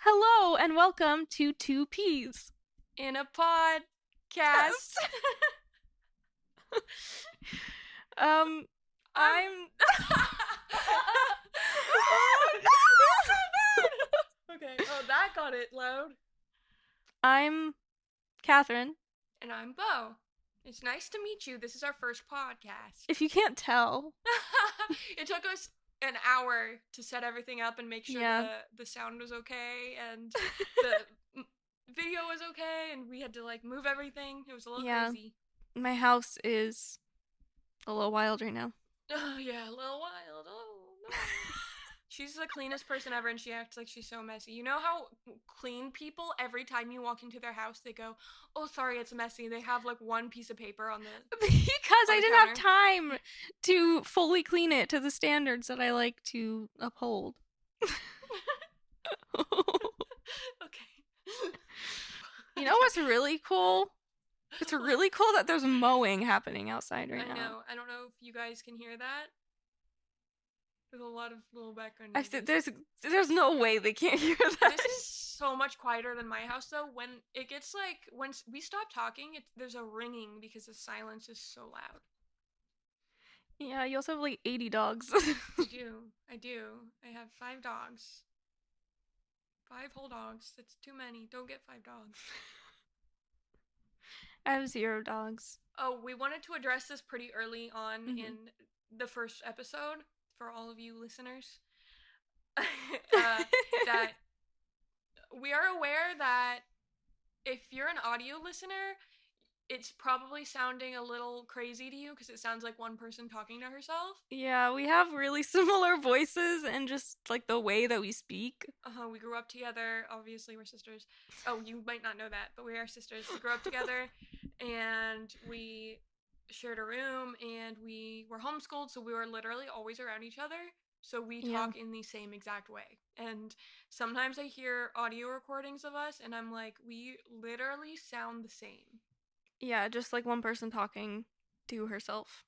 Hello and welcome to Two Peas in a podcast. I'm Okay. Oh, that got it loud. I'm Catherine. And I'm Bo. It's nice to meet you. This is our first podcast. If you can't tell. It took us an hour to set everything up and make sure the sound was okay and the video was okay, and we had to move everything. It was a little crazy. My house is a little wild right now. Oh yeah, a little wild. Oh no. She's the cleanest person ever, and she acts like she's so messy. You know how clean people, every time you walk into their house, they go, "Oh, sorry, it's messy." They have one piece of paper on the because I didn't counter. have time to fully clean it to the standards that I like to uphold. Okay. You know what's really cool? It's really cool that there's mowing happening outside right now. I know. I don't know if you guys can hear that. There's a lot of little background noise. There's no way they can't hear that. This is so much quieter than my house, though. When it gets when we stop talking, there's a ringing because the silence is so loud. Yeah, you also have 80 dogs. I do. I have 5 dogs. 5 whole dogs. That's too many. Don't get 5 dogs. I have 0 dogs. Oh, we wanted to address this pretty early on in the first episode for all of you listeners. That we are aware that if you're an audio listener, it's probably sounding a little crazy to you because it sounds like one person talking to herself. Yeah, we have really similar voices and just the way that we speak. We grew up together. Obviously, we're sisters. Oh, you might not know that, but we are sisters. We grew up together, and we shared a room, and we were homeschooled, so we were literally always around each other. So we talk in the same exact way. And sometimes I hear audio recordings of us, and I'm like, we literally sound the same. Yeah, just one person talking to herself.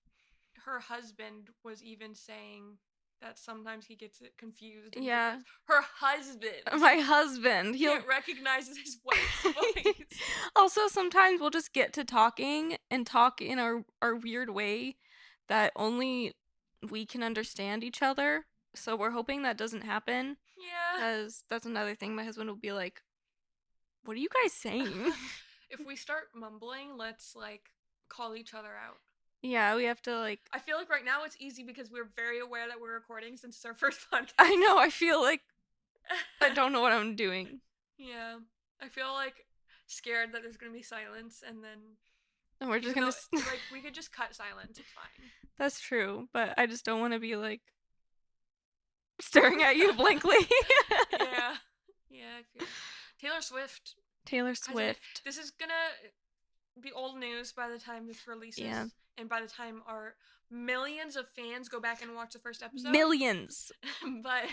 Her husband was even saying that sometimes he gets it confused. Yeah. Her husband. My husband. He can't recognize his wife's voice. Also, sometimes we'll just get to talking and talk in our weird way that only we can understand each other. So we're hoping that doesn't happen. Yeah. Because that's another thing. My husband will be like, "What are you guys saying?" If we start mumbling, let's call each other out. Yeah, we have to I feel like right now it's easy because we're very aware that we're recording since it's our first podcast. I know, I feel like I don't know what I'm doing. Yeah. I feel scared that there's gonna be silence, and we're just gonna we could just cut silence, it's fine. That's true, but I just don't want to be staring at you blankly. Yeah. I feel Taylor Swift. This is gonna be old news by the time this releases. Yeah. And by the time our millions of fans go back and watch the first episode. Millions. but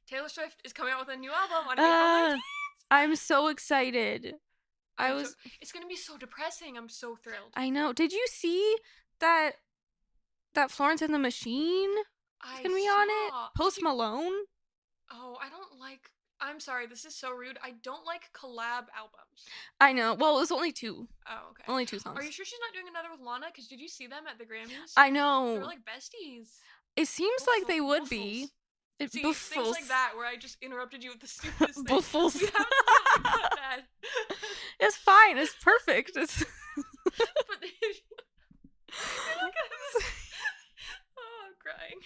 Taylor Swift is coming out with a new album on April 19th. I'm so excited. It's gonna be so depressing. I'm so thrilled. I know. Did you see that Florence and the Machine is gonna be on it? Post Malone? Oh, I'm sorry, this is so rude. I don't like collab albums. I know. Well, it was only 2. Oh, okay. Only 2 songs. Are you sure she's not doing another with Lana? Because did you see them at the Grammys? I know. They were besties. It seems like they would be. See, things like that where I just interrupted you with the stupidest thing. Buffles. We have to cut that. It's fine. It's perfect. It's. But oh, I'm crying.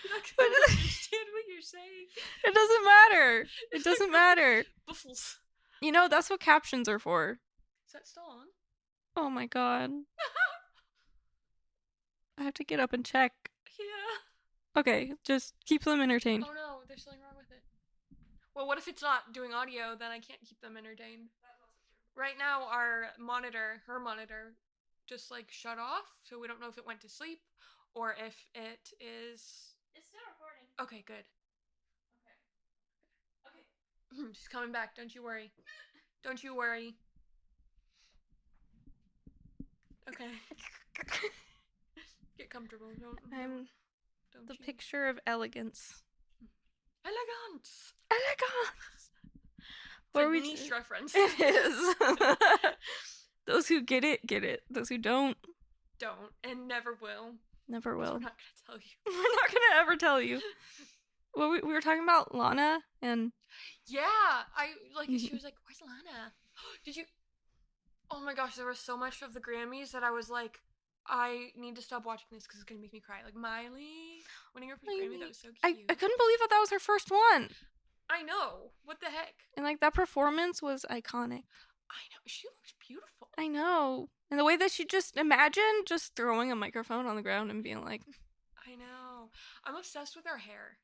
You're not gonna understand what you're saying. It doesn't matter. It doesn't matter. Buffles. You know, that's what captions are for. Is that still on? Oh my god. I have to get up and check. Yeah. Okay, just keep them entertained. Oh no, there's something wrong with it. Well, what if it's not doing audio? Then I can't keep them entertained. Right now, her monitor, just shut off, so we don't know if it went to sleep or if it is. It's still recording. Okay, good. Okay. She's coming back. Don't you worry. Don't you worry. Okay. Get comfortable. I'm the picture of elegance. Elegance. Elegance. god. It's What a are we? niche reference. It is. Those who get it, get it. Those who don't, Don't and never will. never will. We're not gonna tell you. We're not gonna ever tell you. Well, we were talking about Lana and Yeah, she was like, "Where's Lana?" Did you? Oh my gosh, there was so much of the Grammys that I was like, I need to stop watching this because it's gonna make me cry. Like Miley winning her first Grammy, that was so I cute. couldn't believe that was her first one. I know. What the heck? And like that performance was iconic. I know. She looks beautiful. I know. And the way that she just imagine just throwing a microphone on the ground and being like, I know. I'm obsessed with her hair.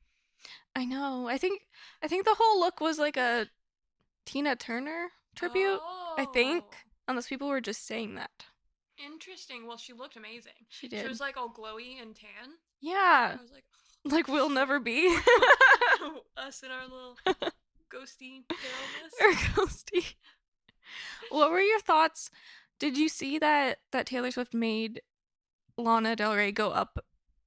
I know. I think the whole look was like a Tina Turner tribute. Oh. I think, unless people were just saying that. Interesting. Well, she looked amazing. She did. She was like all glowy and tan. Yeah. I was like, like we'll never be. Us in our little ghosty paleness. Or ghosty. What were your thoughts? Did you see that Taylor Swift made Lana Del Rey go up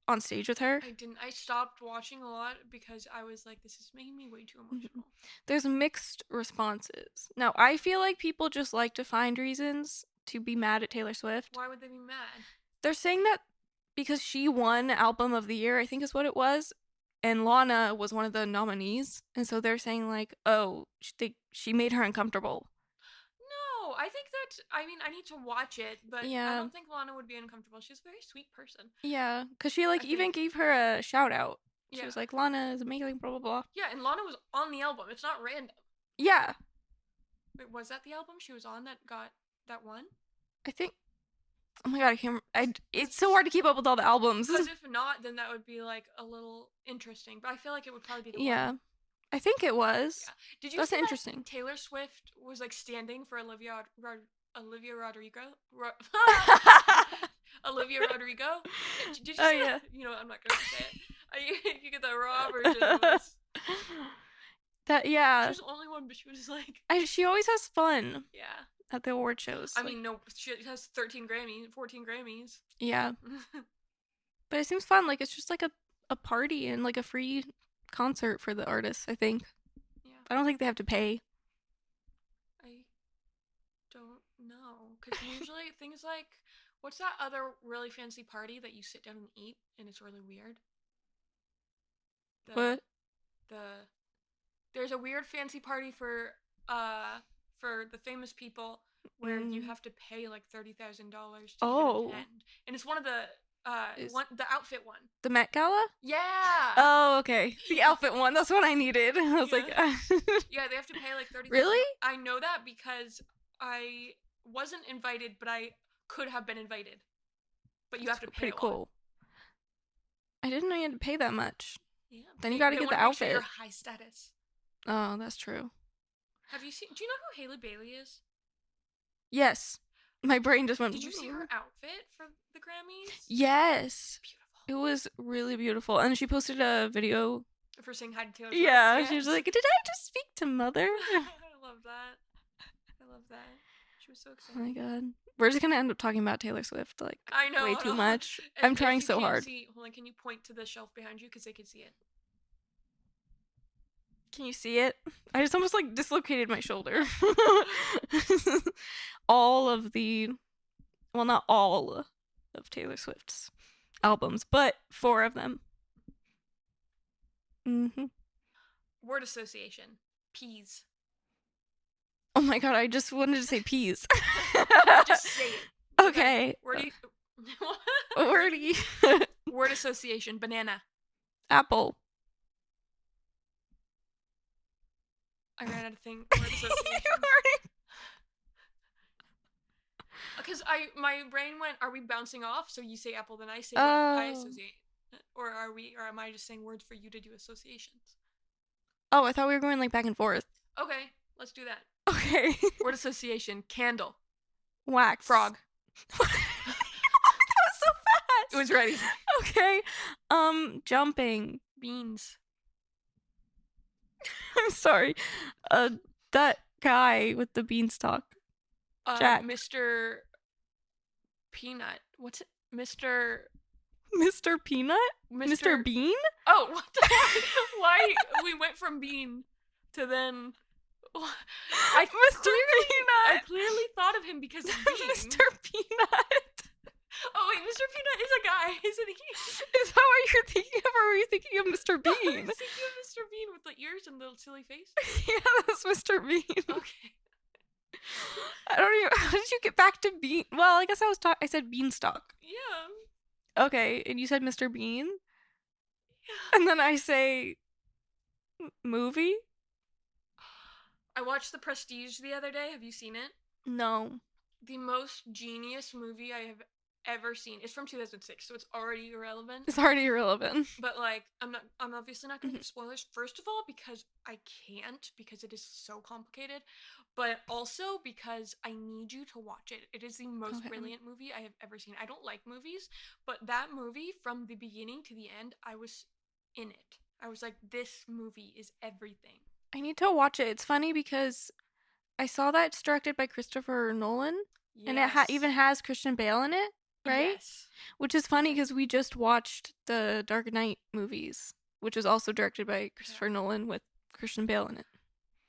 on stage with her? I didn't. I stopped watching a lot because I was like, this is making me way too emotional. There's mixed responses. Now, I feel like people just like to find reasons to be mad at Taylor Swift. Why would they be mad? They're saying that because she won Album of the Year, I think is what it was, and Lana was one of the nominees, and so they're saying like, oh, she made her uncomfortable. No, I think that, I mean, I need to watch it, but Yeah. I don't think Lana would be uncomfortable. She's a very sweet person. Yeah, because she like even gave her a shout out. She was like, Lana is amazing, blah blah blah. Yeah, and Lana was on the album. It's not random. Yeah. Wait, was that the album she was on that got that one? I think. Oh my god, it's so hard to keep up with all the albums. Because if not, then that would be like a little interesting. But I feel like it would probably be the one. Yeah, I think it was. Yeah. Did you That's see interesting. That Taylor Swift was like standing for Olivia Rodrigo? Olivia Rodrigo? Did you see yeah. that? You know, I'm not gonna say it. You get the raw version of this. That yeah. She was the only one, but she was like. She always has fun. Yeah. At the award shows. I mean, no, she has 14 Grammys. Yeah. But it seems fun. Like it's just like a party and like a free concert for the artists. I think. Yeah. I don't think they have to pay. I don't know, because usually things like, what's that other really fancy party that you sit down and eat and it's really weird? What? There's a weird fancy party for the famous people where you have to pay like $30,000 to even attend, and it's one of the the outfit one. The Met Gala? Yeah. Oh, okay. The outfit one. That's what I needed. I was like, yeah, they have to pay like $30,000. Really? I know that because I wasn't invited, but I could have been invited. But you have to pay. Pretty cool. I didn't know you had to pay that much. Yeah. Then you got to get the outfit. Sure you're high status. Oh, that's true. Have you seen? Do you know who Hailey Bailey is? Yes. My brain just went. Did you see her outfit for the Grammys? Yes. Beautiful. It was really beautiful, and she posted a video for saying hi to Taylor Swift. Yeah, yes. She was like, "Did I just speak to Mother?" I love that. I love that. She was so excited. Oh my god. We're just gonna end up talking about Taylor Swift like I know, way too much. I'm trying so hard. Hold on, can you point to the shelf behind you because they can see it? Can you see it? I just almost like dislocated my shoulder. All of the, well, not all of Taylor Swift's albums, but 4 of them. Word association. Peas. Oh my god, I just wanted to say peas. Just say it. Okay. Wordy. Wordy. Word association. Banana. Apple. I ran out of things. Word association. Because my brain went, are we bouncing off? So you say apple, then I say what I associate. Or am I just saying words for you to do associations? Oh, I thought we were going like back and forth. Okay, let's do that. Okay. Word association. Candle. Wax. Frog. That was so fast. It was ready. Okay. Jumping. Beans. I'm sorry. That guy with the beanstalk. Jack. Mr. Peanut. What's it? Mr. Peanut? Mr. Bean? Oh, what the heck? Why? We went from bean to then. Mr. I Peanut. clearly thought of him because of Bean. Mr. Peanut. Oh wait, Mr. Peanut is a guy, isn't he? Is that what you're thinking of, or were you thinking of Mr. I Bean? was thinking of Mr. Bean with the ears and the silly face. Yeah, that's Mr. Bean. Okay. I don't even. How did you get back to Bean? Well, I guess I said Beanstalk. Yeah. Okay, and you said Mr. Bean, Yeah. and then I say movie. I watched The Prestige the other day. Have you seen it? No. The most genius movie I have ever seen. It's from 2006, so it's already irrelevant. It's already irrelevant. But like, I'm obviously not going to give spoilers. First of all, because I can't, because it is so complicated. But also because I need you to watch it. It is the most brilliant movie I have ever seen. I don't like movies, but that movie, from the beginning to the end, I was in it. I was like, this movie is everything. I need to watch it. It's funny because I saw that it's directed by Christopher Nolan, Yes. and it even has Christian Bale in it, right? Yes. Which is funny because we just watched the Dark Knight movies, which was also directed by Christopher Nolan with Christian Bale in it.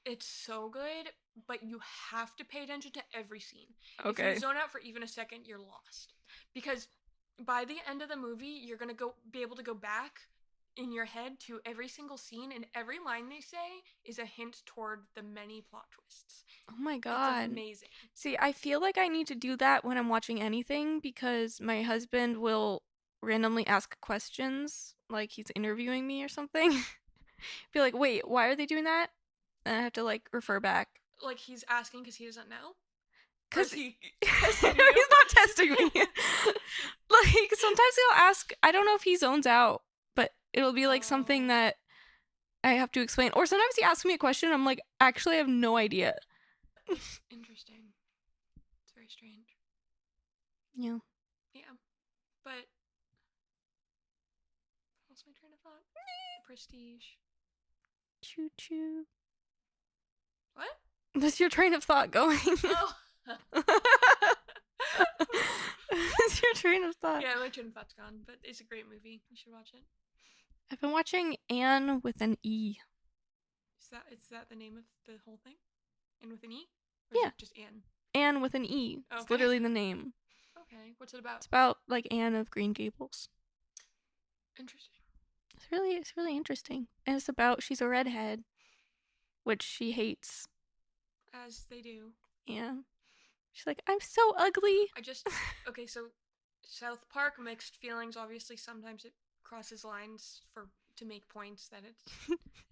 It's so good, but you have to pay attention to every scene. Okay. If you zone out for even a second, you're lost. Because by the end of the movie, you're gonna be able to go back in your head to every single scene, and every line they say is a hint toward the many plot twists. Oh my god. It's amazing. See, I feel like I need to do that when I'm watching anything because my husband will randomly ask questions like he's interviewing me or something. Be like, wait, why are they doing that? And I have to like refer back. Like he's asking because he doesn't know? Because he he's not testing me. Like sometimes he'll ask, I don't know if he zones out, but it'll be like something that I have to explain. Or sometimes he asks me a question and I'm like, actually I have no idea. Interesting. It's very strange. Yeah. Yeah. But what's my train of thought? Prestige. Choo choo. What? That's your train of thought going. Oh. That's your train of thought. Yeah, my train of thought's gone, but it's a great movie. You should watch it. I've been watching Anne with an E. Is that the name of the whole thing? Anne with an E? Or is it just Anne? Anne with an E. Okay. It's literally the name. Okay. What's it about? It's about like Anne of Green Gables. Interesting. It's really interesting. And it's about she's a redhead, which she hates. As they do. Yeah. She's like, I'm so ugly. Okay, so South Park, mixed feelings. Obviously, sometimes it crosses lines to make points that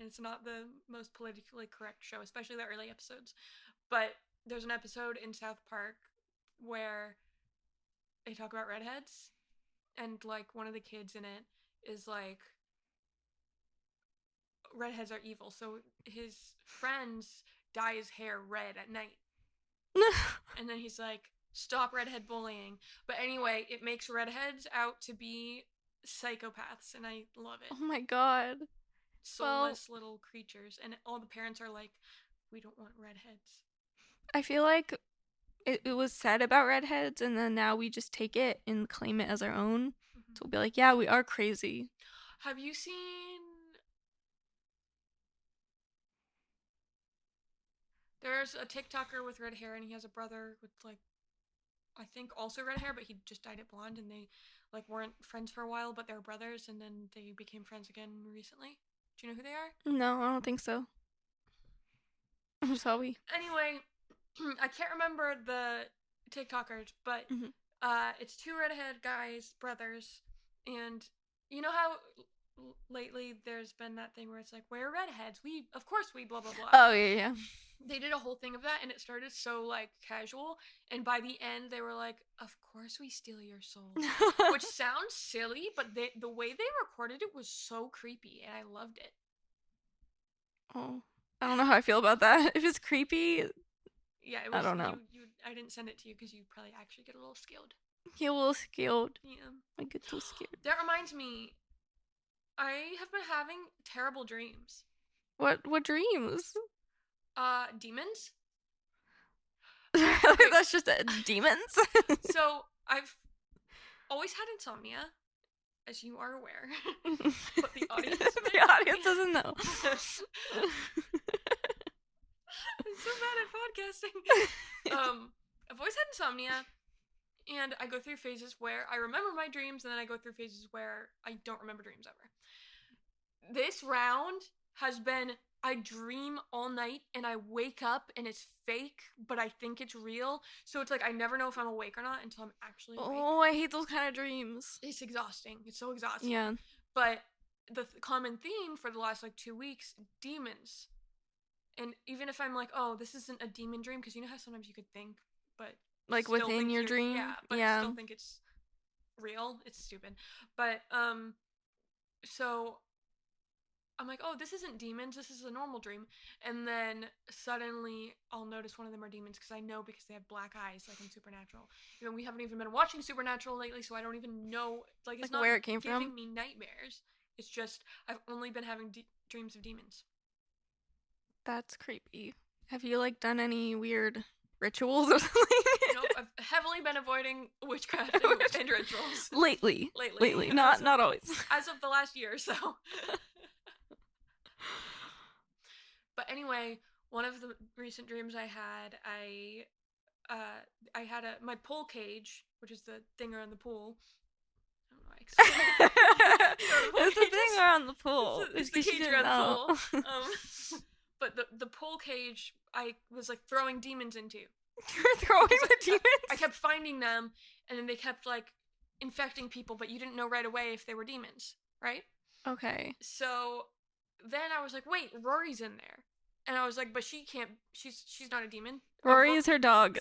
it's not the most politically correct show, especially the early episodes. But there's an episode in South Park where they talk about redheads, and like one of the kids in it is like, redheads are evil, so his friends dye his hair red at night. And then he's like, stop redhead bullying. But anyway, it makes redheads out to be psychopaths, and I love it. Oh my god. Soulless little creatures. And all the parents are like, we don't want redheads. I feel like it was said about redheads, and then now we just take it and claim it as our own. Mm-hmm. So we'll be like, yeah, we are crazy. Have you seen... There's a TikToker with red hair, and he has a brother with, like, I think also red hair, but he just dyed it blonde, and they, like, weren't friends for a while, but they were brothers, and then they became friends again recently. Do you know who they are? No, I don't think so. I'm sorry. Anyway, I can't remember the TikTokers, but it's two redhead guys, brothers, and you know how lately there's been that thing where it's like, we're redheads, of course we blah blah blah. Oh yeah. They did a whole thing of that, and it started so like casual, and by the end they were like, of course we steal your soul. Which sounds silly, but the way they recorded it was so creepy, and I loved it. Oh, I don't know how I feel about that. If it's creepy, yeah, it was, I don't know. I didn't send it to you because you'd probably actually get a little scared. You're a little scared. Yeah. I get so scared. That reminds me, I have been having terrible dreams. What dreams? Demons. That's just demons. So I've always had insomnia, as you are aware, but the audience doesn't know. podcasting. I've always had insomnia, and I go through phases where I remember my dreams, and then I go through phases where I don't remember dreams ever. This round has been I dream all night and I wake up and it's fake, but I think it's real. So it's like I never know if I'm awake or not until I'm actually awake. Oh, I hate those kind of dreams. It's exhausting. It's so exhausting. Yeah. But the common theme for the last like 2 weeks, demons. And even if I'm like, oh, this isn't a demon dream, because you know how sometimes you could think, but like within your dream. Yeah, but I still think it's real. It's stupid. But so I'm like, oh, this isn't demons. This is a normal dream. And then suddenly I'll notice one of them are demons because I know because they have black eyes, like in Supernatural. Even we haven't even been watching Supernatural lately, so I don't even know. Like, it's not where it came giving from. me nightmares. It's just I've only been having dreams of demons. That's creepy. Have you like done any weird rituals or something? Nope, I've heavily been avoiding witchcraft and rituals. Lately. Not always. As of the last year or so. But anyway, one of the recent dreams I had, I had my pool cage, which is the thing around the pool. I don't know why I explained it. It's the thing around the pool. It's the cage around the pool. But the pool cage, I was like throwing demons into. You're throwing the demons? I kept finding them, and then they kept like infecting people, but you didn't know right away if they were demons, right? Okay. So then I was like, wait, Rory's in there. And I was like, but she can't, she's not a demon. Rory is her dog.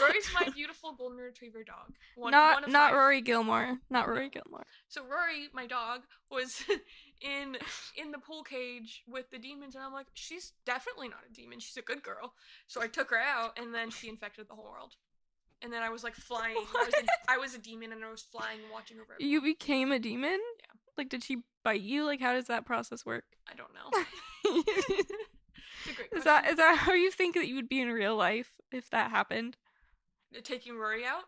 Rory's my beautiful golden retriever dog. Not Rory Gilmore. Not Rory Gilmore. So Rory, my dog, was in the pool cage with the demons, and I'm like, she's definitely not a demon. She's a good girl. So I took her out, and then she infected the whole world. And then I was like flying. I was a demon, and I was flying, watching over everyone. You became a demon? Yeah. Like, did she bite you? Like, how does that process work? I don't know. It's a great question. Is that how you think that you would be in real life if that happened? Taking Rory out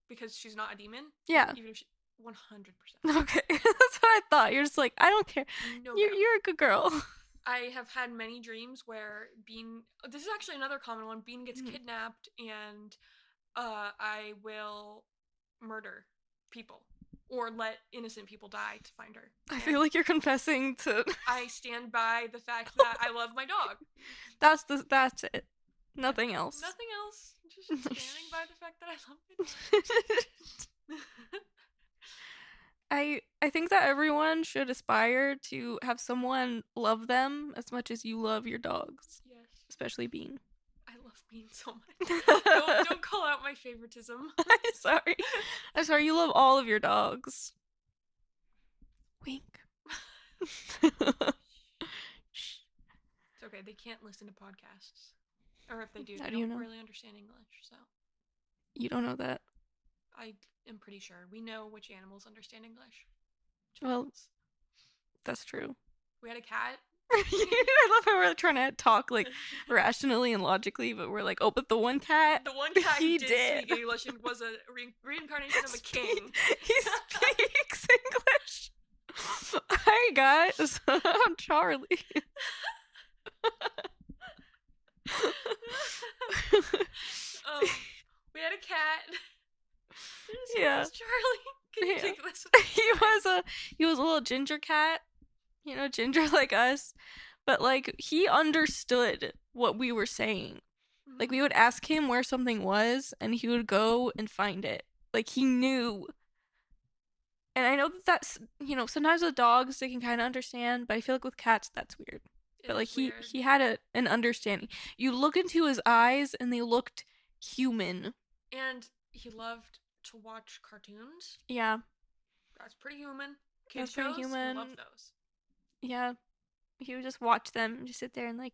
because she's not a demon? Yeah. Even if she 100%. Okay. That's what I thought. You're just like, I don't care. No, you're a good girl. I have had many dreams where Bean, this is actually another common one, Bean gets kidnapped and I will murder people or let innocent people die to find her. I feel like you're confessing to I stand by the fact that I love my dog. That's it. Nothing else. Nothing else. Just standing by the fact that I love my dog. I think that everyone should aspire to have someone love them as much as you love your dogs. Yes. Especially Bean. I love Bean so much. Don't call out my favoritism. I'm sorry, you love all of your dogs. Wink. It's okay, they can't listen to podcasts. Or if they do, they don't really understand English, so. You don't know that? I am pretty sure. We know which animals understand English. Well, that's true. We had a cat. I love how we're trying to talk like rationally and logically, but we're like, oh, but the one cat. The one cat he did speak English and was a reincarnation of a king. He speaks English. Hi guys, I'm Charlie. We had a cat. Yeah, Charlie. Can you take this? He was a little ginger cat. You know, ginger like us. But, like, he understood what we were saying. Mm-hmm. Like, we would ask him where something was, and he would go and find it. Like, he knew. And I know that's, you know, sometimes with dogs, they can kind of understand, but I feel like with cats, that's weird. But, like, he had an understanding. You look into his eyes, and they looked human. And he loved to watch cartoons. Yeah. That's pretty human. Kids shows, pretty human. I love those. Yeah. He would just watch them and just sit there and, like,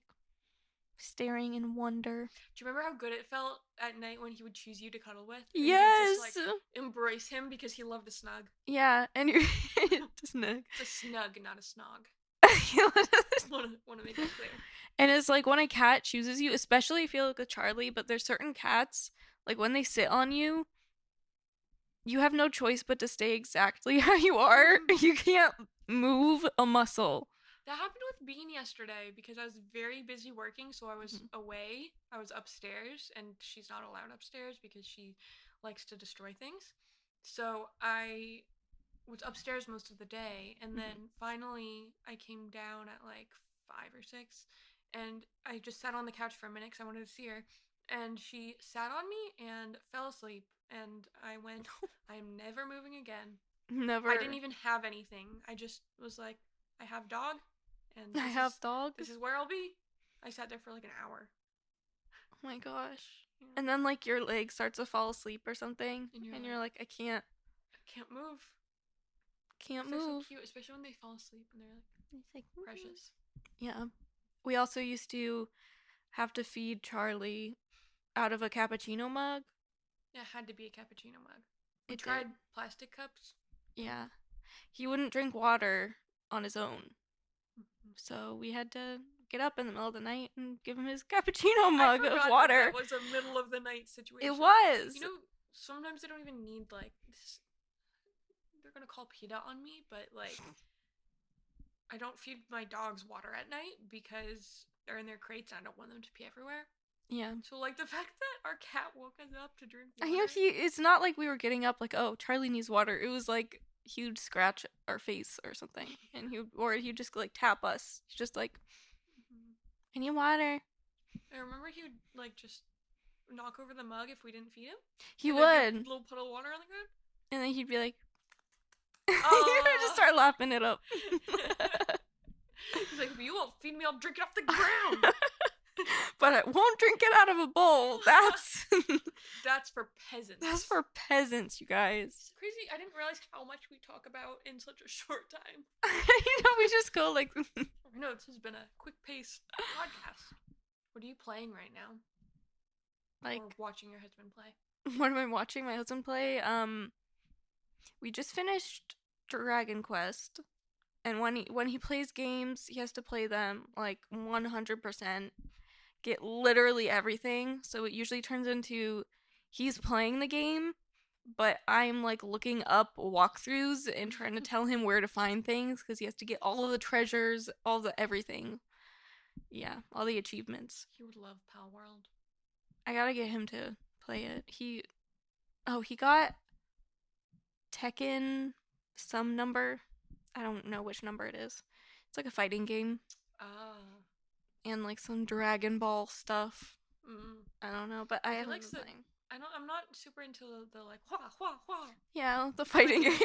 staring in wonder. Do you remember how good it felt at night when he would choose you to cuddle with? And yes! You just, like, embrace him because he loved a snug. Yeah, and you're... It's a snug. It's a snug, not a snog. Want to make that clear. And it's like when a cat chooses you, especially if you look at Charlie, but there's certain cats, like when they sit on you, you have no choice but to stay exactly how you are. You can't move a muscle. That happened with Bean yesterday because I was very busy working, so I was Mhm. away. I was upstairs, and she's not allowed upstairs because she likes to destroy things. So I was upstairs most of the day, and Mhm. then finally I came down at like 5 or 6, and I just sat on the couch for a minute because I wanted to see her, and she sat on me and fell asleep, and I went, I am never moving again. I didn't Never. even have anything. I just was like, I have dog, and I have this dogs. is where I'll be. I sat there for like an hour. Oh my gosh. Yeah. And then like your leg starts to fall asleep or something, And you're and you're like, like, I can't, I can't move. can't They're so move. cute, especially when they fall asleep and they're like It's like, precious. yeah. We also used to have to feed Charlie out of a cappuccino mug. Yeah, it had to be a cappuccino mug. We It did. tried plastic cups. Yeah. He wouldn't drink water on his own. Mm-hmm. So we had to get up in the middle of the night and give him his cappuccino I mug of forgot that water. that was a middle of the night It situation. You was. know, sometimes they don't even need like this. They're gonna call PETA on me, but like I don't feed my dogs water at night because they're in their crates and I don't want them to pee everywhere. Yeah. So like the fact that our cat woke us up to drink I know water. it's not like we were getting up like, oh, Charlie needs water. It was like he'd scratch our face or something. And he'd just like tap us. He's just like, Mhm. I need water. I remember he would like just knock over the mug if we didn't feed him, He and there'd be a would. little puddle of water on the ground. And then he'd be like, you would just Oh. start lapping it up. He's like, if you won't feed me, I'll drink it off the ground. But I won't drink it out of a bowl. That's for peasants. That's for peasants, you guys. It's crazy. I didn't realize how much we talk about in such a short time. We just go like I know this has been a quick paced podcast. What are you playing right now? like Or watching your husband play? what am I watching my husband play? We just finished Dragon Quest. And when he plays games, he has to play them like 100%, get literally everything. So it usually turns into he's playing the game, but I'm like looking up walkthroughs and trying to tell him where to find things because he has to get all of the treasures, all the everything. Yeah, all the achievements. He would love Pal World. I gotta get him to play it. He got Tekken some number. I don't know which number it is. It's like a fighting game. Ah. And like some Dragon Ball stuff. Mm. I don't know, but I He haven't likes been the. playing. I'm not super into the like hua hua hua. Yeah, the fighting games.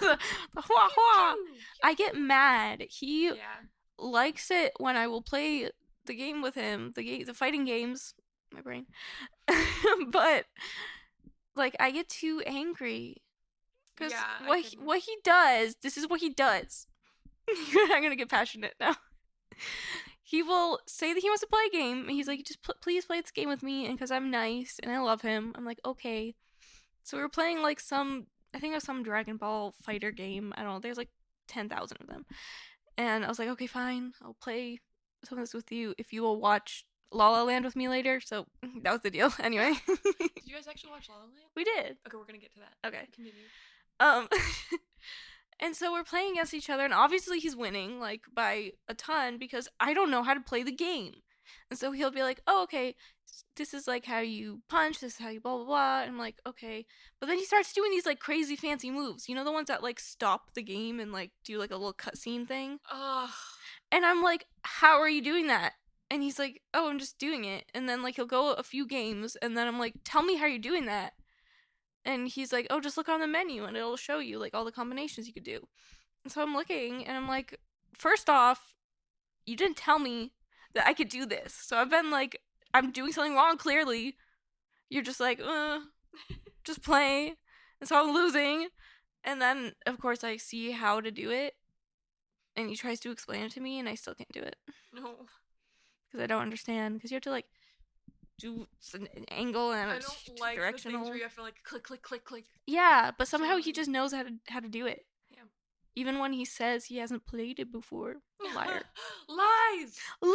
the hua hua. I get mad. He Yeah. likes it when I will play the game with him, the fighting games. My brain. But like I get too angry because Yeah, what he does. This is what he does. You're not gonna get passionate now. He will say that he wants to play a game. And he's like, just please play this game with me, and because I'm nice and I love him, I'm like, okay. So we were playing like I think it was some Dragon Ball fighter game. I don't know. There's like 10,000 of them, and I was like, okay, fine, I'll play some of this with you if you will watch La La Land with me later. So that was the deal. Anyway, Did you guys actually watch La La Land? we did. Okay, we're gonna get to that. Okay. Continue. Um, and so we're playing against each other, and obviously he's winning, like, by a ton, because I don't know how to play the game. And so he'll be like, oh, okay, this is, like, how you punch, this is how you blah, blah, blah. And I'm like, okay. But then he starts doing these, like, crazy fancy moves. You know, the ones that, like, stop the game and, like, do, like, a little cutscene thing? Ugh. And I'm like, how are you doing that? And he's like, oh, I'm just doing it. And then, like, he'll go a few games, and then I'm like, tell me how you're doing that. And he's like, oh, just look on the menu and it'll show you like all the combinations you could do. And so I'm looking and I'm like, first off, you didn't tell me that I could do this. So I've been like, I'm doing something wrong clearly. You're just like, just play. And so I'm losing. And then, of course, I see how to do it. And he tries to explain it to me and I still can't do it. No. Because I don't understand. Because you have to like do an angle and I don't like directional. the things where you have to like click, click, click, click. Yeah, but somehow he just knows how to do it. Yeah. Even when he says he hasn't played it before. Liar. Lies! Liar!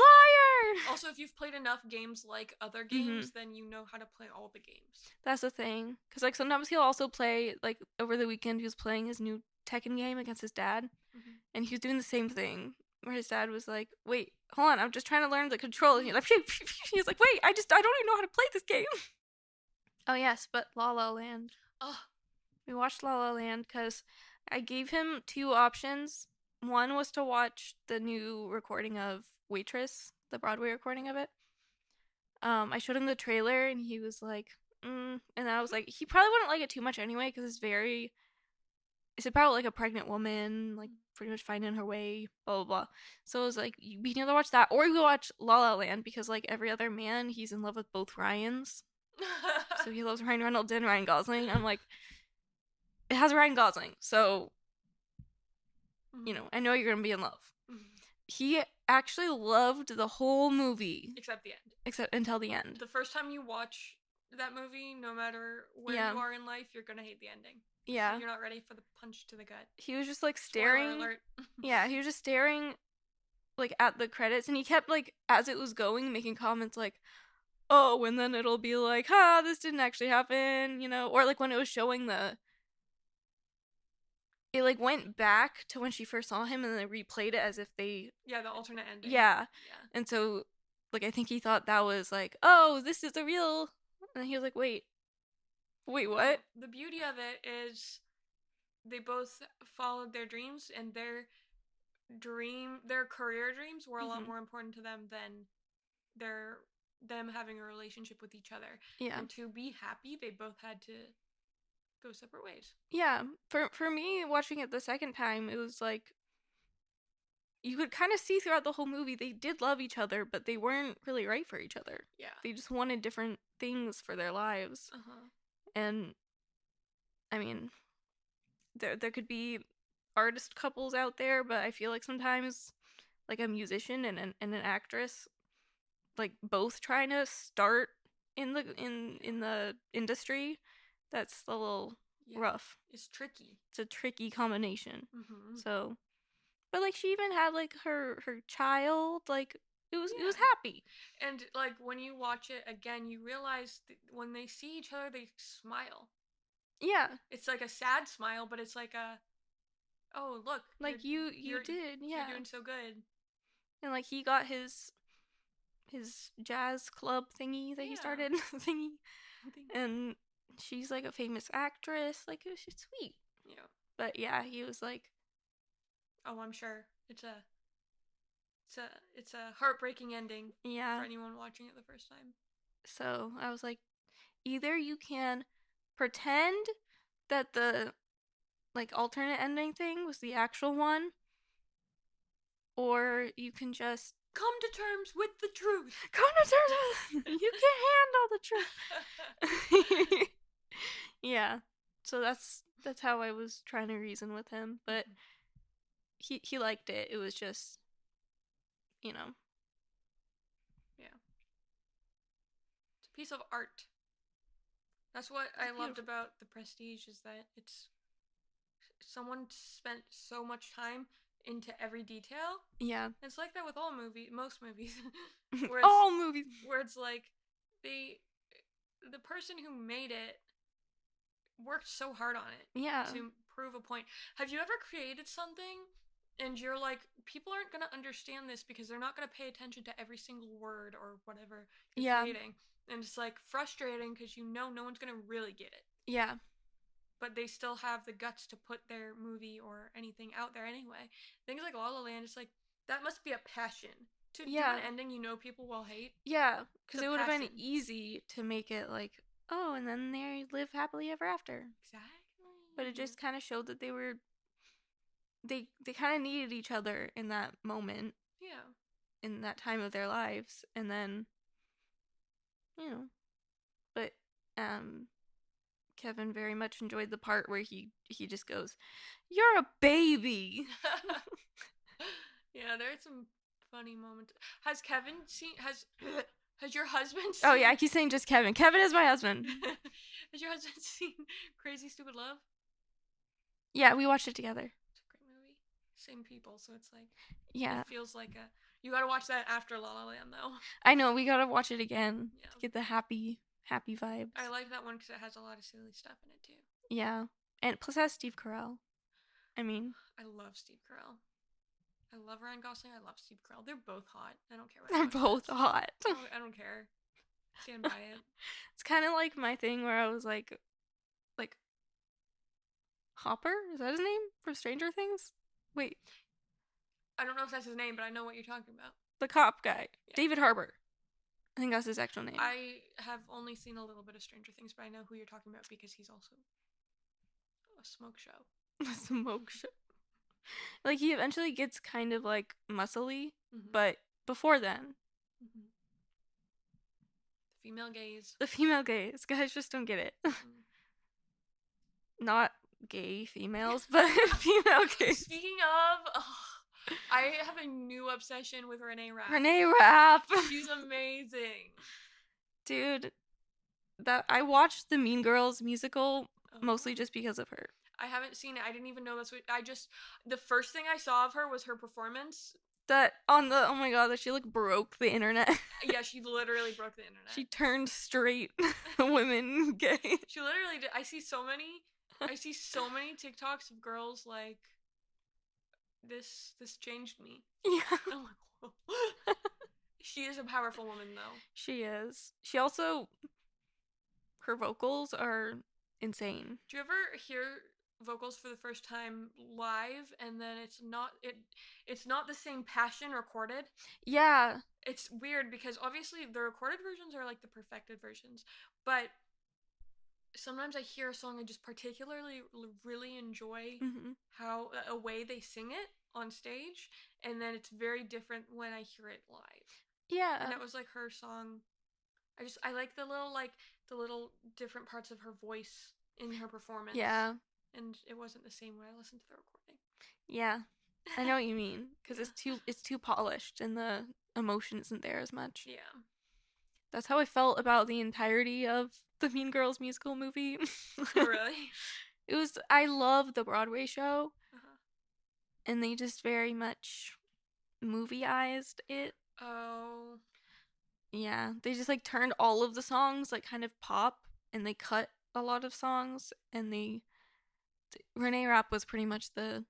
Also, if you've played enough games like other games, then you know how to play all the games. That's the thing. Because, like, sometimes he'll also play, like, over the weekend he was playing his new Tekken game against his dad. And he was doing the same thing. where his dad was like, "Wait, hold on, I'm just trying to learn the controls." And he's like, "Wait, I don't even know how to play this game." Oh yes, but La La Land. Oh, We watched La La Land because I gave him two options. One was to watch the new recording of Waitress, the Broadway recording of it. I showed him the trailer and he was like, and I was like, he probably wouldn't like it too much anyway because it's about like a pregnant woman, like pretty much finding her way, blah blah blah. So I was like, we can either watch that or we can watch La La Land because like every other man, he's in love with both Ryans. So he loves Ryan Reynolds and Ryan Gosling. I'm like, it has Ryan Gosling, so I know you're gonna be in love. He actually loved the whole movie except the end. except until the end. The first time you watch that movie, no matter where you are in life, you're gonna hate the ending. Yeah. So you're not ready for the punch to the gut. He was just like staring. Spoiler alert. Yeah, he was just staring like at the credits and he kept like as it was going making comments like, "Oh, and then it'll be like, this didn't actually happen," or like when it was showing it like went back to when she first saw him and then they replayed it as if they the alternate ending. Yeah. And so like I think he thought that was like, "Oh, this is the real," and he was like, wait what? The beauty of it is they both followed their dreams and their career dreams were a lot more important to them than them having a relationship with each other. Yeah. And to be happy, they both had to go separate ways. Yeah. For me, watching it the second time, it was like you could kind of see throughout the whole movie they did love each other, but they weren't really right for each other. Yeah. They just wanted different things for their lives. And I mean, there could be artist couples out there, but I feel like sometimes like a musician and an actress like both trying to start in the industry, that's a little rough. It's tricky. It's a tricky combination. So, but like she even had like her child, like it was happy. And like when you watch it again, you realize when they see each other, they smile. Yeah. It's like a sad smile, but it's like oh look, like you did, yeah. You're doing so good. And like he got his jazz club thingy that he started thingy, and she's like a famous actress. Like it was just sweet. Yeah. But yeah, he was like, oh, I'm sure it's a heartbreaking ending. Yeah. For anyone watching it the first time. So I was like, either you can pretend that the like alternate ending thing was the actual one, or you can just come to terms with the truth. Come to terms with you can't handle the truth. Yeah. So that's how I was trying to reason with him, but he liked it. It was just Yeah. It's a piece of art. That's what I loved about The Prestige, is that it's someone spent so much time into every detail. Yeah. It's like that with most movies. All movies. Where it's like the person who made it worked so hard on it. Yeah. To prove a point. Have you ever created something and you're like, people aren't going to understand this because they're not going to pay attention to every single word or whatever you're creating. And it's like frustrating because no one's going to really get it. Yeah. But they still have the guts to put their movie or anything out there anyway. Things like La La Land, it's like, that must be a passion. To do an ending people will hate. Yeah, because it would have been easy to make it like, oh, and then they live happily ever after. Exactly. But it just kind of showed that they kind of needed each other in that moment. Yeah. In that time of their lives. And then, but Kevin very much enjoyed the part where he just goes, "You're a baby." Yeah, there's some funny moments. Has Kevin seen has your husband seen... Oh yeah, I keep saying just Kevin. Kevin is my husband. Has your husband seen Crazy Stupid Love? Yeah, we watched it together. It's a great movie. Same people, so it's like, yeah, it feels like you gotta watch that after La La Land though. I know, we gotta watch it again to get the happy vibes. I like that one because it has a lot of silly stuff in it too. Yeah, and plus it has Steve Carell. I mean, I love Steve Carell. I I love Ryan Gosling. I love Steve Carell. They're both hot. I don't care what They're anyone both says. hot. I don't care. Stand by it. It's kind of like my thing where I was like Hopper? Is that his name from Stranger Things? Wait, I don't know if that's his name, but I know what you're talking about. the cop guy, Yeah. David Harbour. I think that's his actual name. I have only seen a little bit of Stranger Things, but I know who you're talking about because he's also a smoke show. A smoke show. Like he eventually gets kind of like muscly, Mm-hmm. but before then, Mm-hmm. The female gaze. the female gaze, guys just don't get it. Mm. Not gay females, but female gaze. Speaking of, I have a new obsession with Renee Rapp. Renee Rapp. She's amazing. Dude, that I watched the Mean Girls musical mostly just because of her. I haven't seen it. I didn't even know that's what the first thing I saw of her was her performance. That on the, oh my god, that she like broke the internet. Yeah, she literally broke the internet. She turned straight women gay. She literally did. I see so many TikToks of girls like, this changed me. Yeah. I'm like, whoa. She is a powerful woman though. She is. She also, her vocals are insane. Do you ever hear vocals for the first time live and then it's not the same passion recorded? Yeah. It's weird because obviously the recorded versions are like the perfected versions, but sometimes I hear a song I just particularly really enjoy how a way they sing it on stage, and then it's very different when I hear it live. Yeah. And that was like her song. I like the little different parts of her voice in her performance. Yeah. And it wasn't the same when I listened to the recording. Yeah. I know what you mean, because it's too polished and the emotion isn't there as much. Yeah. That's how I felt about the entirety of the Mean Girls musical movie. Really? I love the Broadway show, Uh-huh. and they just very much movieized it. Oh. Yeah, they just like turned all of the songs like kind of pop, and they cut a lot of songs, and Renee Rapp was pretty much the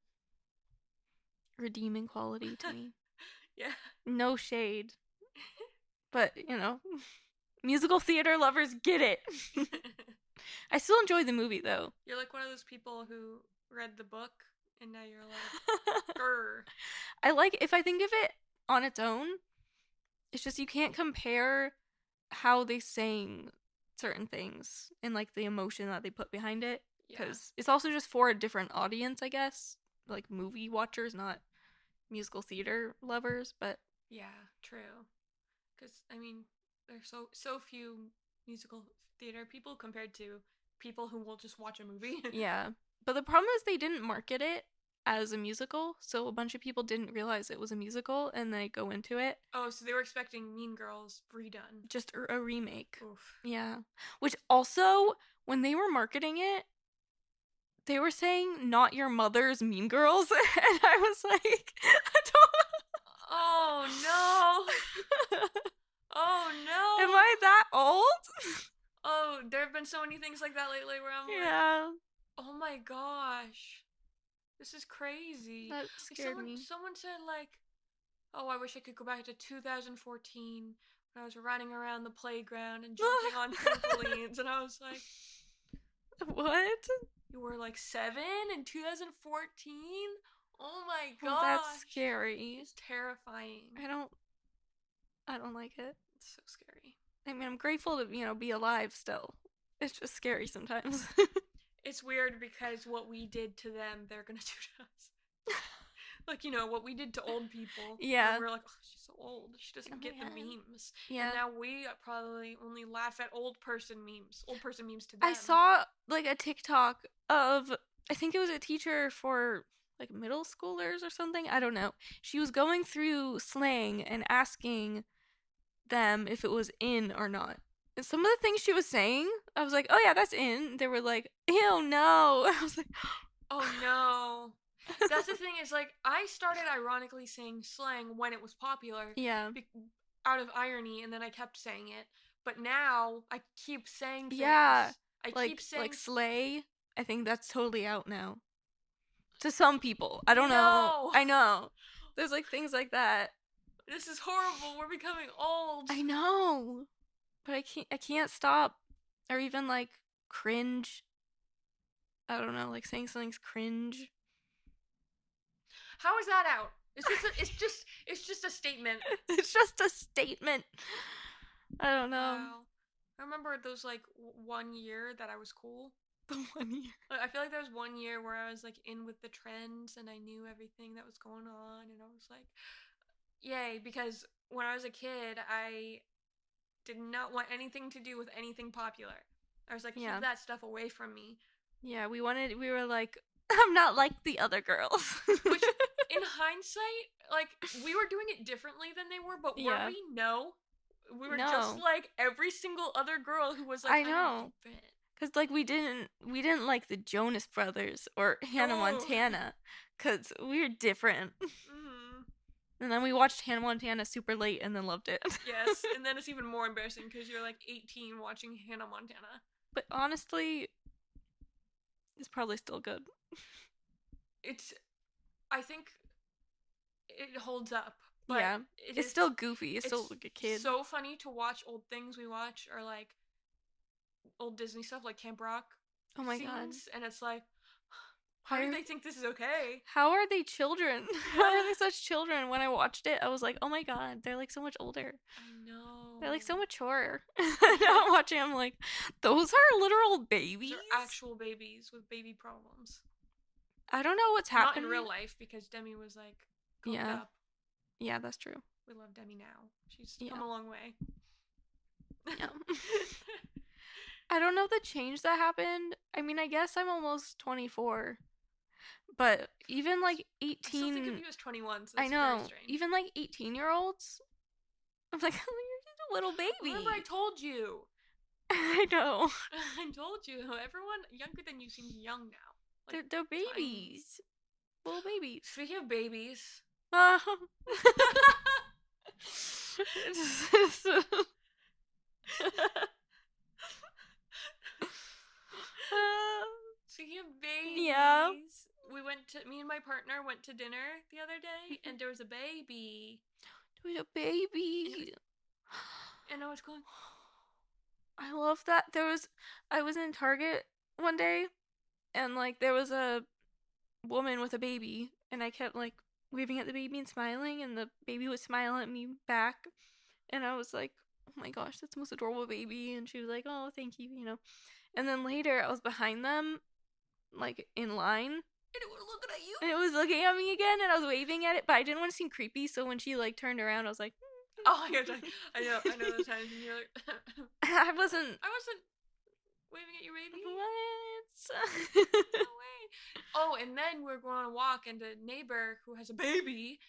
redeeming quality to me. Yeah. No shade. But, musical theater lovers get it. I still enjoy the movie, though. You're like one of those people who read the book, and now you're like, grr. If I think of it on its own, it's just you can't compare how they sang certain things and, like, the emotion that they put behind it. Because it's also just for a different audience, I guess. Like, movie watchers, not musical theater lovers, but... Yeah, true. Because, I mean, there's so few musical theater people compared to people who will just watch a movie. Yeah. But the problem is they didn't market it as a musical, so a bunch of people didn't realize it was a musical, and they go into it. Oh, so they were expecting Mean Girls redone. Just a remake. Oof. Yeah. Which also, when they were marketing it, they were saying, not your mother's Mean Girls, and I was like, I don't... Oh, no. Oh, no. Am I that old? Oh, there have been so many things like that lately where I'm like, oh my gosh. This is crazy. That scared me. Someone said, like, oh, I wish I could go back to 2014 when I was running around the playground and jumping on trampolines, and I was like, what? You were like 7 in 2014? Oh my gosh. Well, that's scary. It's terrifying. I don't like it. It's so scary. I mean, I'm grateful to, be alive still. It's just scary sometimes. It's weird because what we did to them, they're gonna do to us. Like, what we did to old people. Yeah. We're like, oh, she's so old. She doesn't get the memes. Yeah. And now we probably only laugh at old person memes to them. I saw, like, a TikTok of, I think it was a teacher for, like, middle schoolers or something. I don't know. She was going through slang and asking them if it was in or not. And some of the things she was saying, I was like, oh yeah, that's in. They were like, ew, no. I was like, oh no. That's the thing is, like, I started ironically saying slang when it was popular. Yeah. Out of irony, and then I kept saying it. But now, I keep saying things. Yeah. I keep saying... Like, slay, I think that's totally out now. To some people. I don't know. I know. There's like things like that. This is horrible. We're becoming old. I know, but I can't stop, or even like cringe. I don't know, like saying something's cringe. How is that out? It's just a statement. It's just a statement. I don't know. Wow. I remember those like 1 year that I was cool. The 1 year. I feel like there was 1 year where I was like in with the trends and I knew everything that was going on and I was like, yay, because when I was a kid, I did not want anything to do with anything popular. I was like, keep that stuff away from me. Yeah, we were like, I'm not like the other girls. Which, in hindsight, like, we were doing it differently than they were, but were we? No. We were just like every single other girl who was like, I know. Because, like, we didn't like the Jonas Brothers or Hannah Montana. Because we were different. Mm-hmm. And then we watched Hannah Montana super late and then loved it. Yes, and then it's even more embarrassing because you're like 18 watching Hannah Montana. But honestly, it's probably still good. I think it holds up. But yeah, it's still goofy. It's still like a kid. So funny to watch old things we watch or like old Disney stuff like Camp Rock. Oh my god! And it's like, how do they think this is okay? How are they children? How are they such children? When I watched it, I was like, oh my god, they're like so much older. I know. They're like so mature. Now I'm watching, I'm like, those are literal babies. They're actual babies with baby problems. I don't know what's happening. Not in real life because Demi was like cooked up. Yeah, that's true. We love Demi now. She's come a long way. Yeah. I don't know the change that happened. I mean, I guess I'm almost 24. But even like 18... I still think of you as 21, so that's very strange. Even like 18-year-olds, I'm like, oh, you're just a little baby. Remember I told you. I know. I told you. Everyone younger than you seems young now. Like, they're babies. Tiny. Little babies. Speaking of babies... Speaking of babies, me and my partner went to dinner the other day, and there was a baby. There was a baby. And I was going... I love that. I was in Target one day, and like there was a woman with a baby, and I kept like waving at the baby and smiling, and the baby was smiling at me back, and I was like, oh my gosh, that's the most adorable baby. And she was like, oh, thank you, and then later I was behind them, like in line, and it was looking at you, and it was looking at me again, and I was waving at it, but I didn't want to seem creepy, so when she like turned around, I was like, oh my gosh, I know those times when you're like I wasn't waving at you, baby. What? No way. Oh, and then we're going on a walk, and a neighbor who has a baby,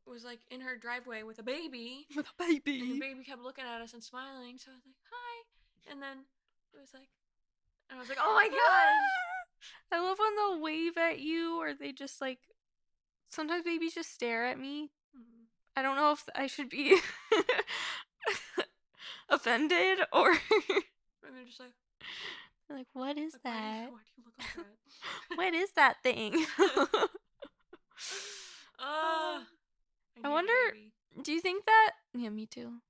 was like in her driveway with a baby. With a baby. And the baby kept looking at us and smiling, so I was like, hi. And then it was like, and I was like, oh my gosh. I love when they'll wave at you, or they just like, sometimes babies just stare at me. Mm-hmm. I don't know if I should be offended or... And they're just like, what is that? Why do you look like that? What is that thing? I wonder, do you think that... Yeah, me too.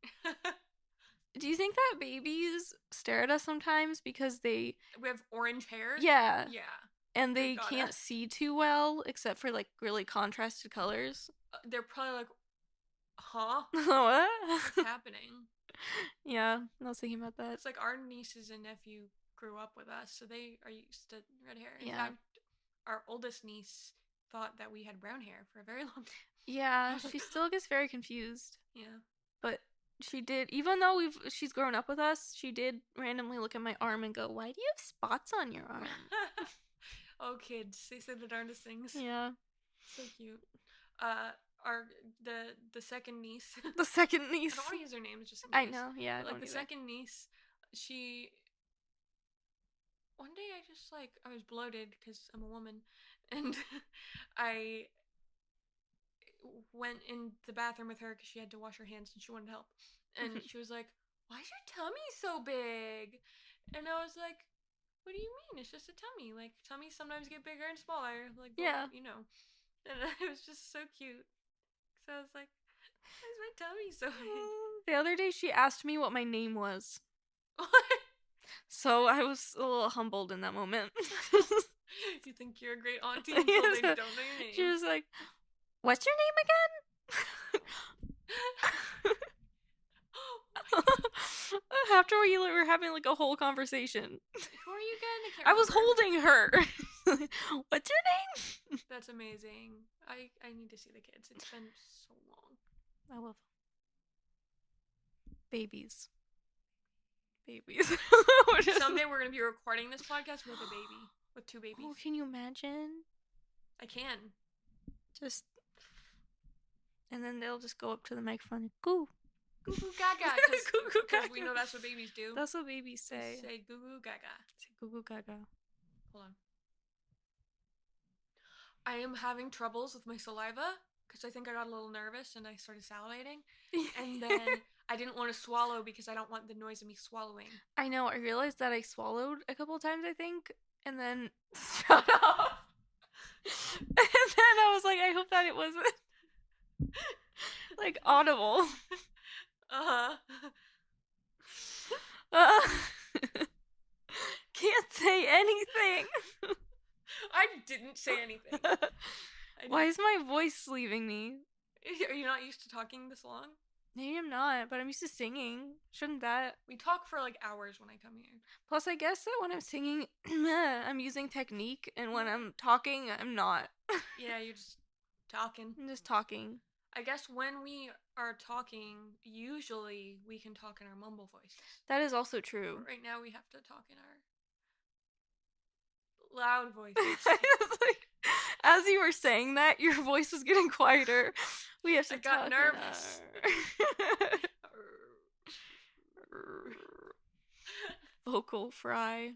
Do you think that babies stare at us sometimes because we have orange hair? Yeah. Yeah. And they can't see too well, except for like really contrasted colors? They're probably like, huh? What? What's happening? Yeah, I was thinking about that. It's like our nieces and nephew grew up with us, so they are used to red hair. In fact, our oldest niece thought that we had brown hair for a very long time. Yeah, she still gets very confused. Yeah. But she did, even though she's grown up with us, she did randomly look at my arm and go, why do you have spots on your arm? Oh, kids, they say the darndest things. Yeah. So cute. The second niece. The second niece. I don't want to use her name, just in case. I know, yeah. But, like the second niece, one day I was bloated because I'm a woman, and I went in the bathroom with her because she had to wash her hands and she wanted help, and she was like, "Why is your tummy so big?" And I was like, "What do you mean? It's just a tummy. Like tummies sometimes get bigger and smaller. Like, yeah, And it was just so cute. So I was like, why is my tummy so big? The other day she asked me what my name was. What? So I was a little humbled in that moment. You think you're a great auntie until they don't know your name. She was like, "What's your name again?" After we were having like a whole conversation. Who are you again? I was holding her. What's your name? That's amazing. I need to see the kids. It's been so long. I love babies. Babies. Someday we're gonna be recording this podcast with a baby. With 2 babies. Oh, can you imagine? I can. Just and then they'll just go up to the microphone and goo. Goo goo gaga. Because we know that's what babies do. That's what babies say. They say goo goo gaga. Say goo goo gaga. Hold on. I am having troubles with my saliva because I think I got a little nervous and I started salivating. And then I didn't want to swallow because I don't want the noise of me swallowing. I know. I realized that I swallowed a couple times, I think, and then shut up. And then I was like, I hope that it wasn't like audible. Can't say anything. I didn't say anything. Why is my voice leaving me? Are you not used to talking this long? Maybe I'm not, but I'm used to singing. Shouldn't that? We talk for like hours when I come here. Plus, I guess that when I'm singing, I'm using technique, and when I'm talking, I'm not. Yeah, you're just talking. I'm just talking. I guess when we are talking, usually we can talk in our mumble voices. That is also true. But right now we have to talk in our loud voices. Like, as you were saying that, your voice was getting quieter. We have to talk. I got nervous. Vocal fry.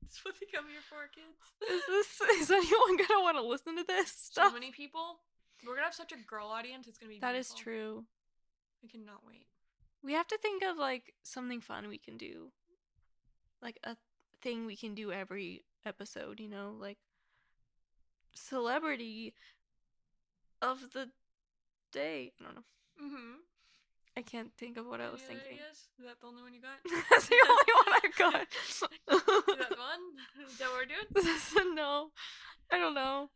That's what they come here for, kids. Is anyone gonna want to listen to this stuff? So many people. We're gonna have such a girl audience. It's gonna be that beautiful. Is true. I cannot wait. We have to think of like something fun we can do, like a thing we can do every episode. You know, like celebrity of the day. I don't know. I can't think of what I was thinking. Ideas? Is that the only one you got? That's the only one I got. Is that one? Is that what we're doing? No, I don't know.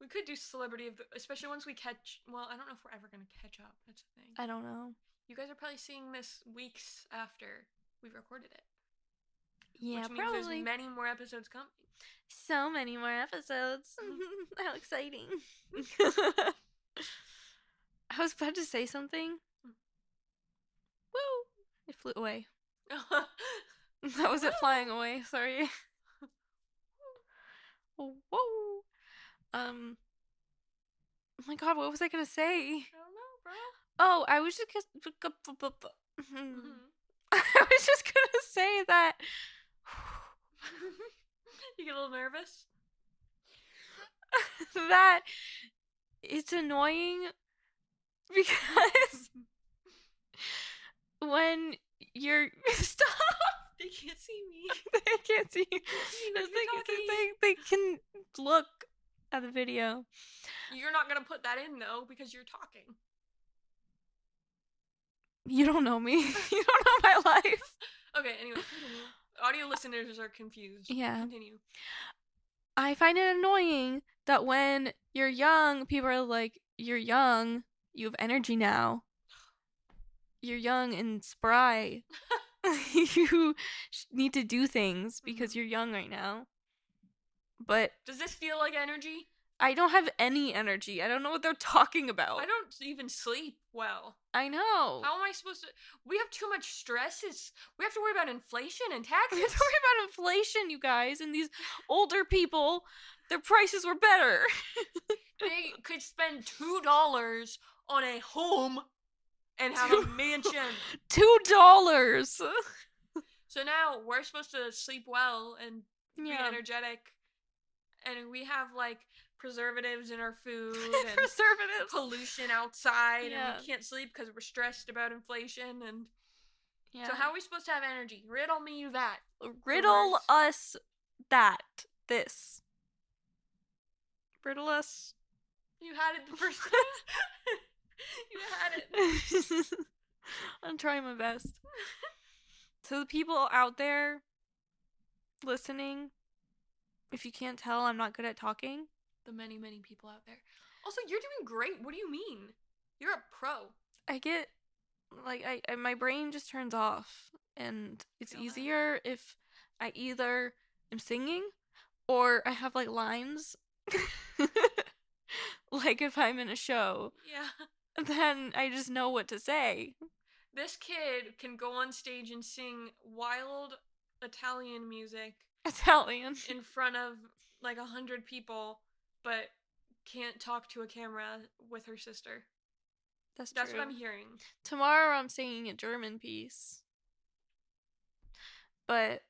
We could do celebrity of the, especially once we catch. Well, I don't know if we're ever gonna catch up. That's the thing. I don't know. You guys are probably seeing this weeks after we've recorded it. Yeah, which means probably. There's many more episodes coming. So many more episodes. How exciting. I was about to say something. Woo! It flew away. That was it flying away. Sorry. Whoa. Oh my god, what was I gonna say? I don't know, bro. Oh, I was just I was just gonna say that. You get a little nervous? That it's annoying because when you're stop, they can't see me. They can't see you. They can look at the video. You're not gonna put that in though because you're talking. You don't know me. You don't know my life. Okay, anyway, continue. Audio listeners are confused. Yeah. Continue. I find it annoying that when you're young, people are like, you're young, you have energy now. You're young and spry. You need to do things because you're young right now. But does this feel like energy? I don't have any energy. I don't know what they're talking about. I don't even sleep well. I know. How am I supposed to? We have too much stress. We have to worry about inflation and taxes. We have to worry about inflation, you guys. And these older people, their prices were better. They could spend $2 on a home and have a mansion. $2. So now we're supposed to sleep well and be energetic. And we have like preservatives in our food and preservatives, pollution outside, and we can't sleep because we're stressed about inflation. And so how are we supposed to have energy? Riddle me that. Riddle worst. us that. This. Riddle us. You had it the first time. You had it. I'm trying my best. So the people out there listening, if you can't tell, I'm not good at talking. The many, many people out there. Also, you're doing great. What do you mean? You're a pro. I get like I my brain just turns off, and it's Feel that. easier if I either am singing or I have like lines. Like if I'm in a show, Yeah. then I just know what to say. This kid can go on stage and sing wild Italian music Italian. in front of like 100 people, but can't talk to a camera with her sister. That's That's true. what I'm hearing. Tomorrow I'm singing a German piece. But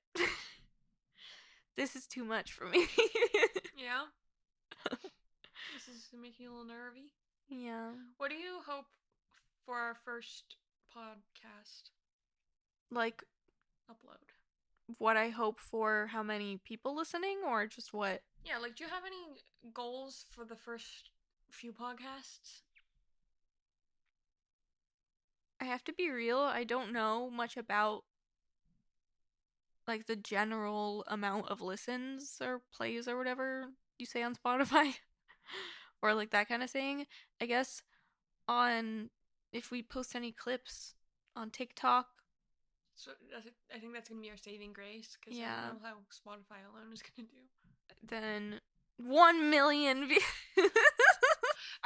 this is too much for me. Yeah? This is making you a little nervy. Yeah. What do you hope for our first podcast Like upload? what I hope for how many people listening or just what? Yeah, like, do you have any goals for the first few podcasts? I have to be real, I don't know much about like the general amount of listens or plays or whatever you say on Spotify or like that kind of thing. I guess on if we post any clips on TikTok. So I think that's gonna be our saving grace because I Yeah. don't know how Spotify alone is gonna do. Then 1 million views.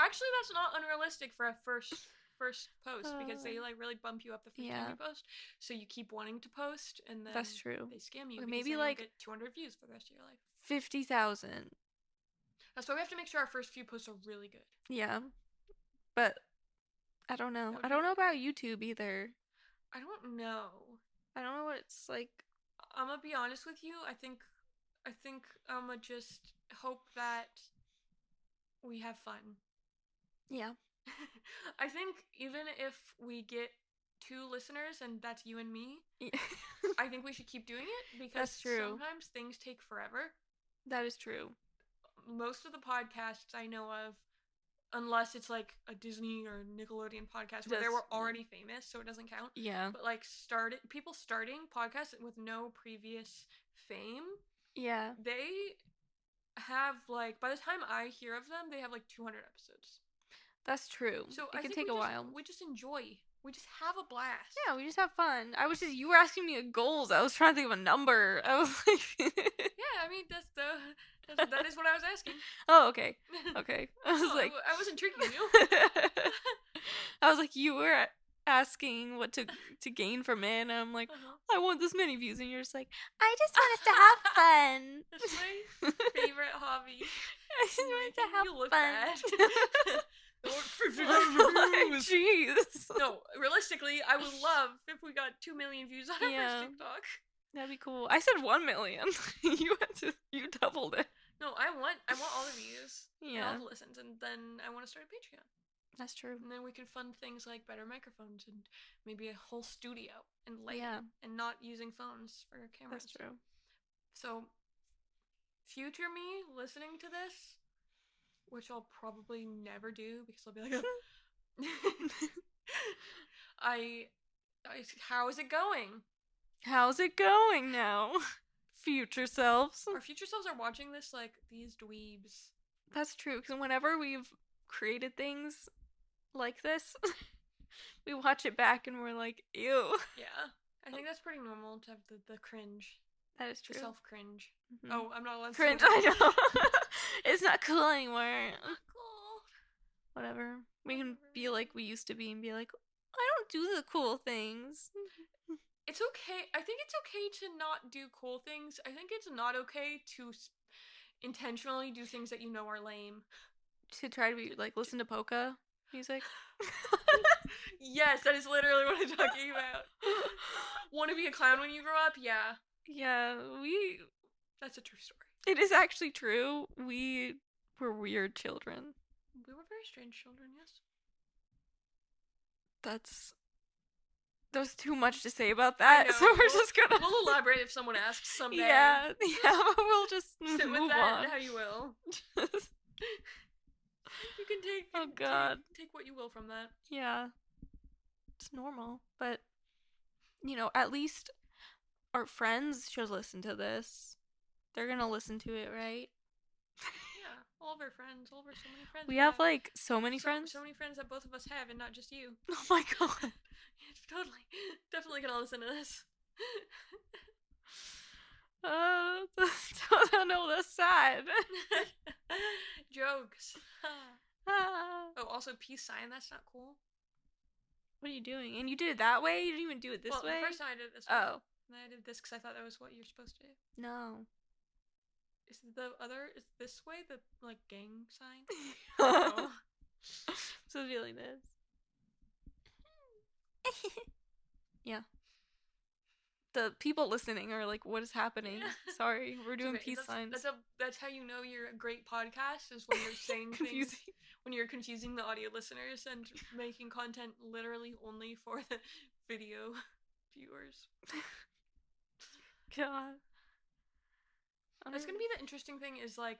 Actually, that's not unrealistic for a first post because they like really bump you up the first time you post. So you keep wanting to post, and then That's true. they scam you. Like, because maybe then like you'll get 200 views for the rest of your life. 50,000. That's why we have to make sure our first few posts are really good. Yeah, but I don't know. I don't know about YouTube either. I don't know. I don't know what it's like. I'm gonna be honest with you. I think I'm gonna just hope that we have fun. Yeah. I think even if we get 2 listeners and that's you and me, I think we should keep doing it because That's true. sometimes things take forever. That is true. Most of the podcasts I know of, unless it's like a Disney or Nickelodeon podcast where they were already famous, so it doesn't count. Yeah. But like people starting podcasts with no previous fame. Yeah. They have like, by the time I hear of them, they have like 200 episodes. That's true. So it can take a while. We just enjoy. We just have a blast. Yeah, we just have fun. You were asking me goals. I was trying to think of a number. I was like, yeah, I mean that is what I was asking. Oh, okay. Okay. I was like, I wasn't tricking you. I was like, you were asking what to gain from it, and I'm like, I want this many views, and you're just like, I just want us to have fun. That's my favorite hobby. I just want to have you look fun. Bad. Jeez. No, realistically, I would love if we got 2 million views on our first TikTok. That'd be cool. I said 1 million. You doubled it. No, I want all the views. Yeah. And all the listens, and then I want to start a Patreon. That's true. And then we can fund things like better microphones and maybe a whole studio and lighting and not using phones for cameras. That's true. So, future me listening to this, which I'll probably never do because I'll be like, how is it going? How's it going now? Future selves. Our future selves are watching this like, these dweebs. That's true, because whenever we've created things like this, we watch it back and we're like, ew. Yeah. I think that's pretty normal to have the cringe. That is true. The self-cringe. Mm-hmm. Oh, I'm not allowed to cringe. I know. It's not cool anymore. Not cool. Whatever. We can be like we used to be and be like, I don't do the cool things. It's okay. I think it's okay to not do cool things. I think it's not okay to intentionally do things that you know are lame. To try to be like listen to polka music. Yes, that is literally what I'm talking about. Want to be a clown when you grow up? Yeah. Yeah, That's a true story. It is actually true. We were weird children. We were very strange children, yes. That's there's too much to say about I that, know. so we're just gonna. We'll elaborate if someone asks someday. Yeah, we'll just Sit with move that on. how you will. You can Oh God. take what you will from that. Yeah, it's normal, but at least our friends should listen to this. They're gonna listen to it, right? Yeah, all of our friends, all of our so many friends. We have like so many friends. So many friends that both of us have, and not just you. Oh my God. Totally, definitely gonna listen to this. Don't know, that's sad. Jokes. Oh, also peace sign. That's not cool. What are you doing? And you did it that way? You didn't even do it this way? The first time I did it this way. Oh. And then I did this because I thought that was what you're supposed to do. No. Is this way the, like, gang sign? Oh. So it's like this. Yeah. The people listening are like, what is happening? Sorry, we're doing peace signs. That's how you know you're a great podcast, is when you're saying things, when you're confusing the audio listeners and making content literally only for the video viewers. God. That's gonna be the interesting thing, is like,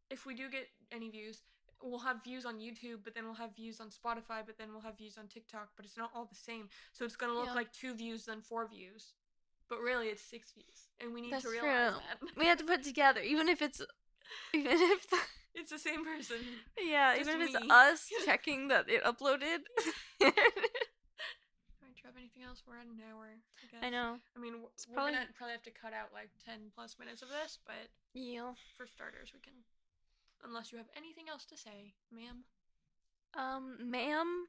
if we do get any views, we'll have views on YouTube, but then we'll have views on Spotify, but then we'll have views on TikTok, but it's not all the same. So it's gonna look like 2 views, then 4 views. But really it's 6 views. And we need to realize that. We have to put together, even if it's it's the same person. Yeah, even if it's us checking that it uploaded. Do I drop anything else? We're at an hour, I guess. I know. I mean, we're gonna probably have to cut out like 10 plus minutes of this, but yeah, for starters we can. Unless you have anything else to say, ma'am. Ma'am?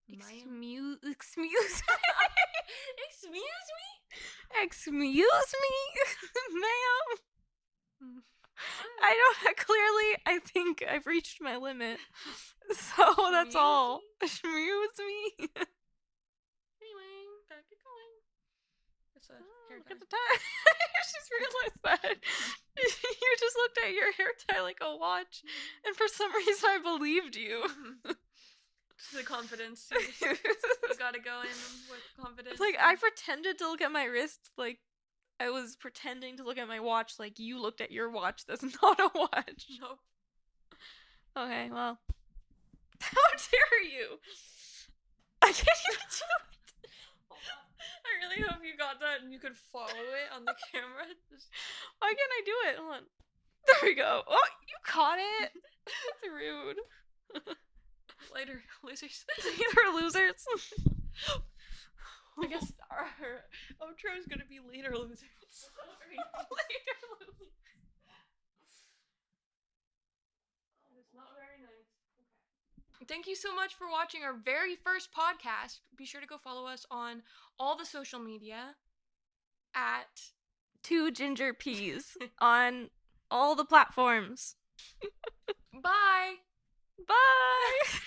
Excuse me? Excuse me, ma'am? I think I've reached my limit. So that's all. Excuse me. Anyway, gotta get going. It's a hair tie. Look at the tie. I just realized that. You just looked at your hair tie like a watch, and for some reason I believed you. The confidence. You gotta go in with confidence. Like, I pretended to look at my wrist like I was pretending to look at my watch like you looked at your watch. That's not a watch. Nope. Okay, well. How dare you? I can't even do it. I really hope you got that and you could follow it on the camera. Why can't I do it? Hold on. There we go. Oh, you caught it. That's rude. Later, losers. Later, losers. I guess our outro is gonna be later, losers. Later, losers. It's not very nice. Okay. Thank you so much for watching our very first podcast. Be sure to go follow us on all the social media at 2 Ginger Peas on all the platforms. Bye. Bye.